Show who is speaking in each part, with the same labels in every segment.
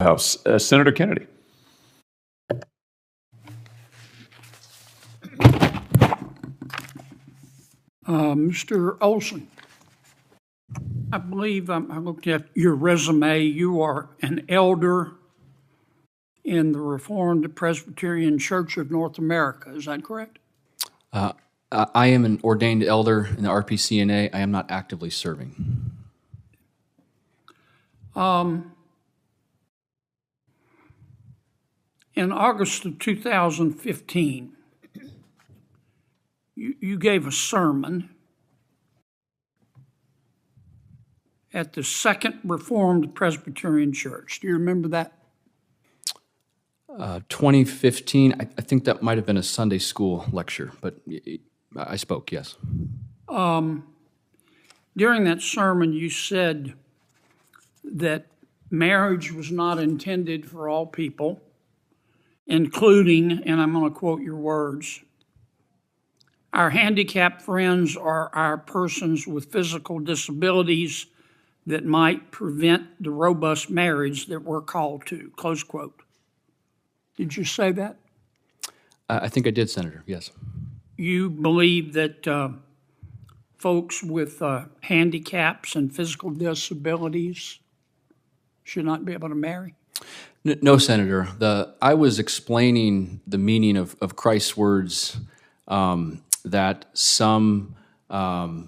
Speaker 1: House. Senator Kennedy.
Speaker 2: Mr. Olson, I believe I looked at your resume. You are an elder in the Reformed Presbyterian Church of North America. Is that correct?
Speaker 3: I am an ordained elder in the RPCNA. I am not actively serving.
Speaker 2: In August of 2015, you gave a sermon at the Second Reformed Presbyterian Church. Do you remember that?
Speaker 3: 2015, I think that might have been a Sunday school lecture, but I spoke, yes.
Speaker 2: During that sermon, you said that marriage was not intended for all people, including, and I'm going to quote your words, our handicapped friends are our persons with physical disabilities that might prevent the robust marriage that we're called to, close quote. Did you say that?
Speaker 3: I think I did, Senator, yes.
Speaker 2: You believe that folks with handicaps and physical disabilities should not be able to marry?
Speaker 3: No, Senator. I was explaining the meaning of Christ's words that some, to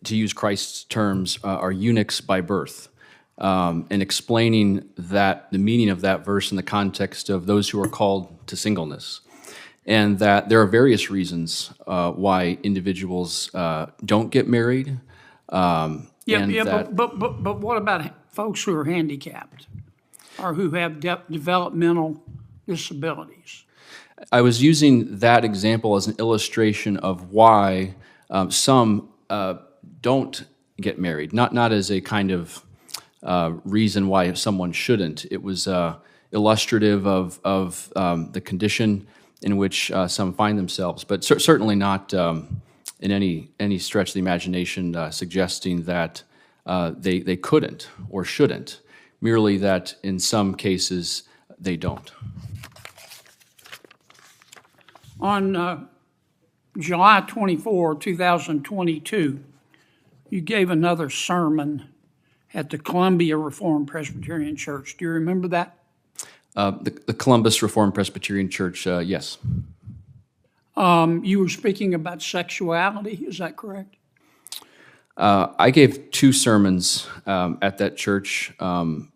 Speaker 3: use Christ's terms, are eunuchs by birth, and explaining that the meaning of that verse in the context of those who are called to singleness, and that there are various reasons why individuals don't get married.
Speaker 2: But what about folks who are handicapped or who have developmental disabilities?
Speaker 3: I was using that example as an illustration of why some don't get married, not as a kind of reason why someone shouldn't. It was illustrative of the condition in which some find themselves, but certainly not in any stretch of the imagination suggesting that they couldn't or shouldn't, merely that in some cases they don't.
Speaker 2: On July 24, 2022, you gave another sermon at the Columbia Reformed Presbyterian Church. Do you remember that?
Speaker 3: The Columbus Reformed Presbyterian Church, yes.
Speaker 2: You were speaking about sexuality, is that correct?
Speaker 3: I gave two sermons at that church, and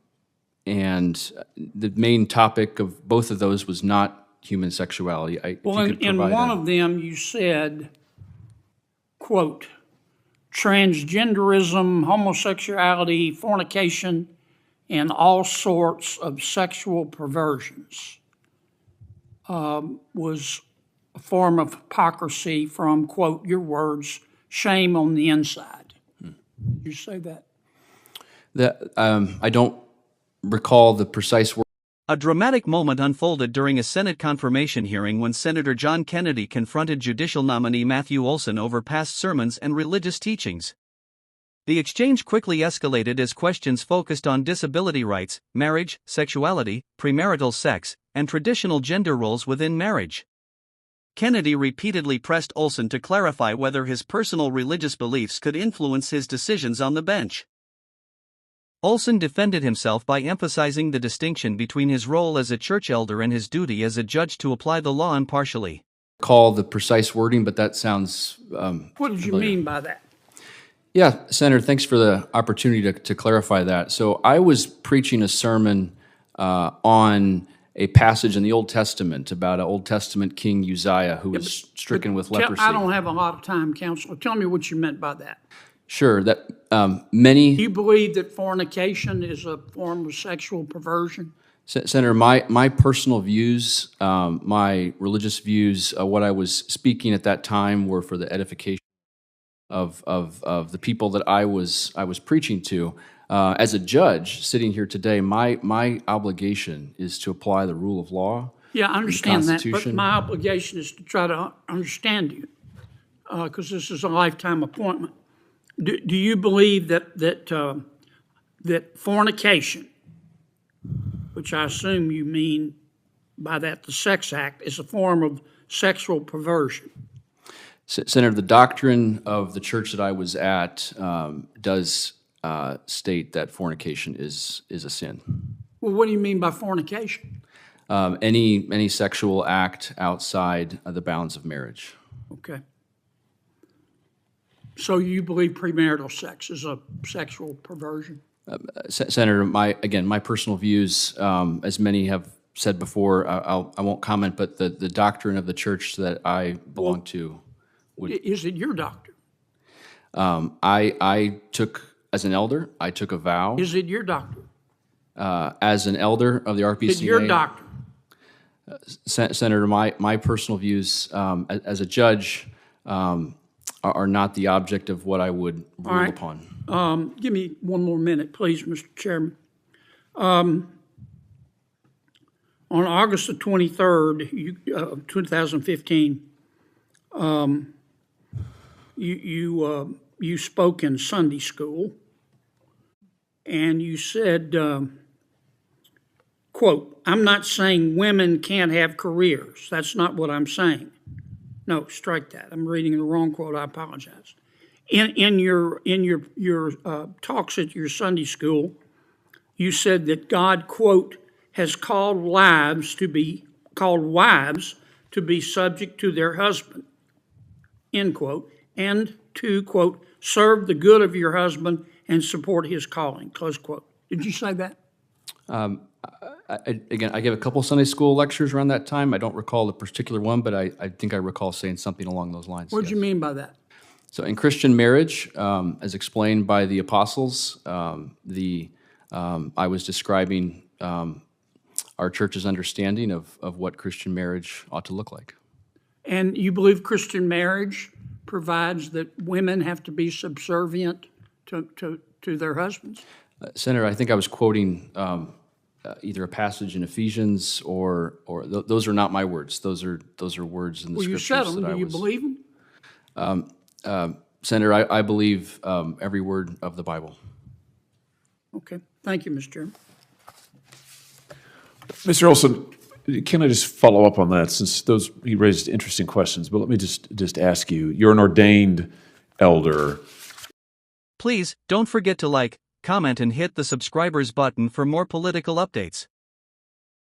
Speaker 3: the main topic of both of those was not human sexuality.
Speaker 2: In one of them you said, quote, transgenderism, homosexuality, fornication, and all sorts of sexual perversions was a form of hypocrisy from, quote, your words, shame on the inside. Did you say that?
Speaker 3: I don't recall the precise word.
Speaker 4: A dramatic moment unfolded during a Senate confirmation hearing when Senator John Kennedy confronted judicial nominee Matthew Olson over past sermons and religious teachings. The exchange quickly escalated as questions focused on disability rights, marriage, sexuality, premarital sex, and traditional gender roles within marriage. Kennedy repeatedly pressed Olson to clarify whether his personal religious beliefs could influence his decisions on the bench. Olson defended himself by emphasizing the distinction between his role as a church elder and his duty as a judge to apply the law impartially.
Speaker 3: Call the precise wording, but that sounds
Speaker 2: What did you mean by that?
Speaker 3: Yeah, Senator, thanks for the opportunity to clarify that. So I was preaching a sermon on a passage in the Old Testament about an Old Testament King Uzziah who was stricken with leprosy.
Speaker 2: I don't have a lot of time, Counselor. Tell me what you meant by that.
Speaker 3: Sure, that many...
Speaker 2: You believe that fornication is a form of sexual perversion?
Speaker 3: Senator, my personal views, my religious views, what I was speaking at that time were for the edification of the people that I was preaching to. As a judge sitting here today, my obligation is to apply the rule of law.
Speaker 2: Yeah, I understand that, but my obligation is to try to understand you, because this is a lifetime appointment. Do you believe that fornication which I assume you mean by that the sex act, is a form of sexual perversion.
Speaker 3: Senator, the doctrine of the church that I was at does state that fornication is a sin.
Speaker 2: Well, what do you mean by fornication?
Speaker 3: Any sexual act outside of the bounds of marriage.
Speaker 2: Okay. So you believe premarital sex is a sexual perversion?
Speaker 3: Senator, my personal views, as many have said before, I won't comment, but the doctrine of the church that I belong to would.
Speaker 2: Is it your doctrine?
Speaker 3: I took, as an elder, I took a vow.
Speaker 2: Is it your doctrine?
Speaker 3: As an elder of the RPCA.
Speaker 2: Is it your doctrine?
Speaker 3: Senator, my personal views as a judge are not the object of what I would rule upon.
Speaker 2: Give me one more minute, please, Mr. Chairman. On August the 23rd, 2015, you spoke in Sunday school, and you said, quote, "I'm not saying women can't have careers. That's not what I'm saying." No, strike that. I'm reading the wrong quote. I apologize. In your talks at your Sunday school, you said that God, quote, has called wives to be subject to their husband, end quote, and to, quote, serve the good of your husband and support his calling, close quote. Did you say that?
Speaker 3: I gave a couple Sunday school lectures around that time. I don't recall the particular one, but I think I recall saying something along those lines.
Speaker 2: What did you mean by that?
Speaker 3: So in Christian marriage, as explained by the apostles, I was describing our church's understanding of what Christian marriage ought to look like.
Speaker 2: And you believe Christian marriage provides that women have to be subservient to their husbands?
Speaker 3: Senator, I think I was quoting either a passage in Ephesians or those are not my words. Those are words in the scriptures.
Speaker 2: You said them.
Speaker 3: Do
Speaker 2: you believe them?
Speaker 3: Senator, I believe every word of the Bible.
Speaker 2: Okay. Thank you, Mr. Chairman.
Speaker 1: Mr. Olson, can I just follow up on that, since you raised interesting questions, but let me just ask you, you're an ordained elder.
Speaker 4: Please, don't forget to like, comment and hit the subscribers button for more political updates.